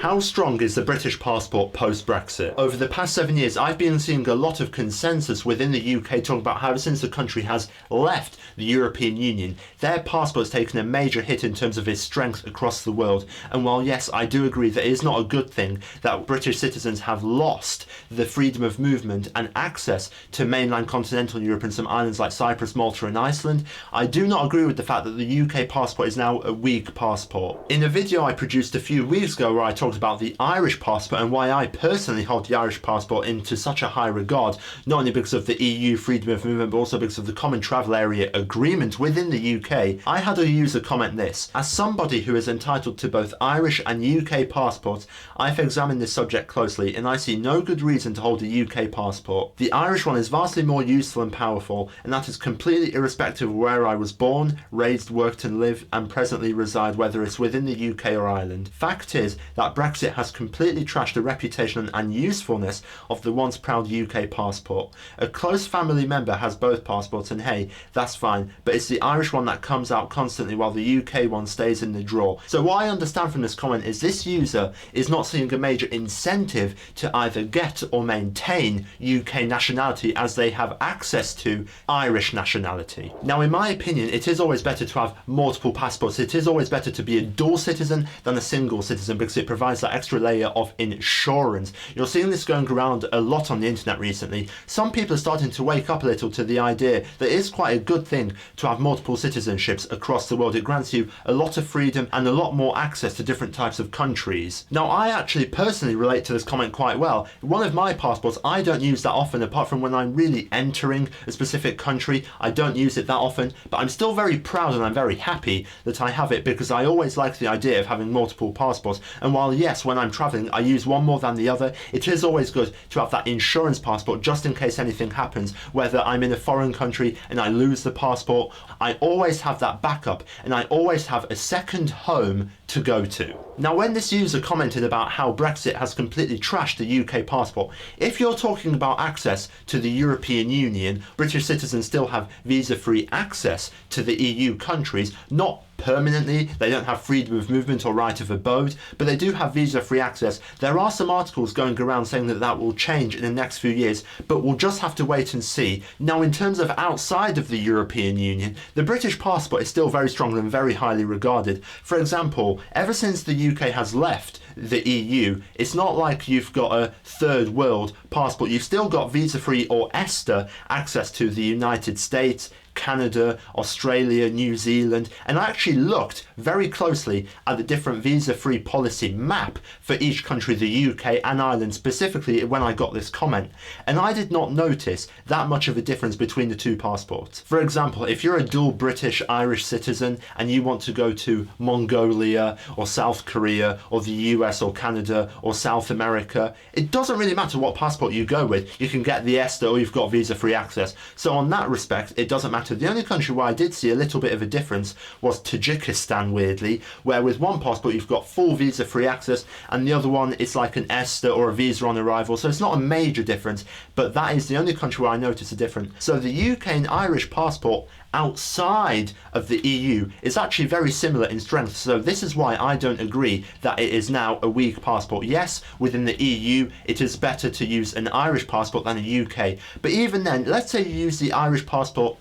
How strong is the British passport post-Brexit? Over the past 7 years, I've been seeing a lot of consensus within the UK talking about how since the country has left the European Union, their passport has taken a major hit in terms of its strength across the world. And while yes, I do agree that it is not a good thing that British citizens have lost the freedom of movement and access to mainland continental Europe and some islands like Cyprus, Malta and Iceland, I do not agree with the fact that the UK passport is now a weak passport. In a video I produced a few weeks ago where I talked about the Irish passport and why I personally hold the Irish passport into such a high regard, not only because of the EU freedom of movement but also because of the Common Travel Area agreement within the UK, I had a user comment this: as somebody who is entitled to both Irish and UK passports, I've examined this subject closely and I see no good reason to hold a UK passport. The Irish one is vastly more useful and powerful, and that is completely irrespective of where I was born, raised, worked and live and presently reside, whether it's within the UK or Ireland. Fact is that Brexit has completely trashed the reputation and usefulness of the once proud UK passport. A close family member has both passports and hey, that's fine, but it's the Irish one that comes out constantly while the UK one stays in the drawer. So what I understand from this comment is this user is not seeing a major incentive to either get or maintain UK nationality as they have access to Irish nationality. Now in my opinion, it is always better to have multiple passports. It is always better to be a dual citizen than a single citizen because it provides that extra layer of insurance. You're seeing this going around a lot on the internet recently. Some people are starting to wake up a little to the idea that it is quite a good thing to have multiple citizenships across the world. It grants you a lot of freedom and a lot more access to different types of countries. Now I actually personally relate to this comment quite well. One of my passports I don't use that often, apart from when I'm really entering a specific country. I don't use it that often, but I'm still very proud and I'm very happy that I have it because I always like the idea of having multiple passports. And while yes, when I'm traveling I use one more than the other, it is always good to have that insurance passport just in case anything happens, whether I'm in a foreign country and I lose the passport. I always have that backup and I always have a second home to go to. Now when this user commented about how Brexit has completely trashed the UK passport, if you're talking about access to the European Union, British citizens still have visa-free access to the EU countries, not permanently. They don't have freedom of movement or right of abode, but they do have visa-free access. There are some articles going around saying that that will change in the next few years, but we'll just have to wait and see. Now in terms of outside of the European Union, the British passport is still very strong and very highly regarded. For example, ever since the UK has left the EU, it's not like you've got a third world passport. You've still got visa-free or ESTA access to the United States, Canada, Australia, New Zealand, and I actually looked very closely at the different visa-free policy map for each country, the UK and Ireland specifically, when I got this comment, and I did not notice that much of a difference between the two passports. For example, if you're a dual British-Irish citizen and you want to go to Mongolia or South Korea or the US or Canada or South America, it doesn't really matter what passport you go with. You can get the ESTA or you've got visa-free access. So on that respect, it doesn't matter. The only country where I did see a little bit of a difference was Tajikistan, weirdly, where with one passport you've got full visa-free access and the other one is like an ESTA or a visa on arrival, so it's not a major difference, but that is the only country where I noticed a difference. So the UK and Irish passport outside of the EU is actually very similar in strength, so this is why I don't agree that it is now a weak passport. Yes, within the EU it is better to use an Irish passport than a UK, but even then, let's say you use the Irish passport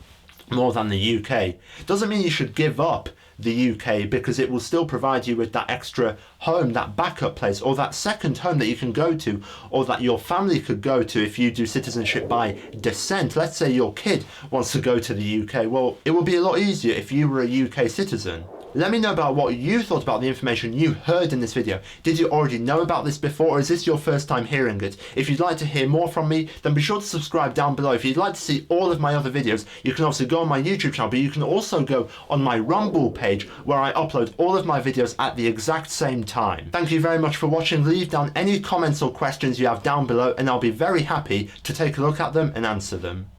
more than the UK, doesn't mean you should give up the UK, because it will still provide you with that extra home, that backup place, or that second home that you can go to, or that your family could go to if you do citizenship by descent. Let's say your kid wants to go to the UK, well, it would be a lot easier if you were a UK citizen. Let me know about what you thought about the information you heard in this video. Did you already know about this before, or is this your first time hearing it? If you'd like to hear more from me, then be sure to subscribe down below. If you'd like to see all of my other videos, you can also go on my YouTube channel, but you can also go on my Rumble page where I upload all of my videos at the exact same time. Thank you very much for watching. Leave down any comments or questions you have down below and I'll be very happy to take a look at them and answer them.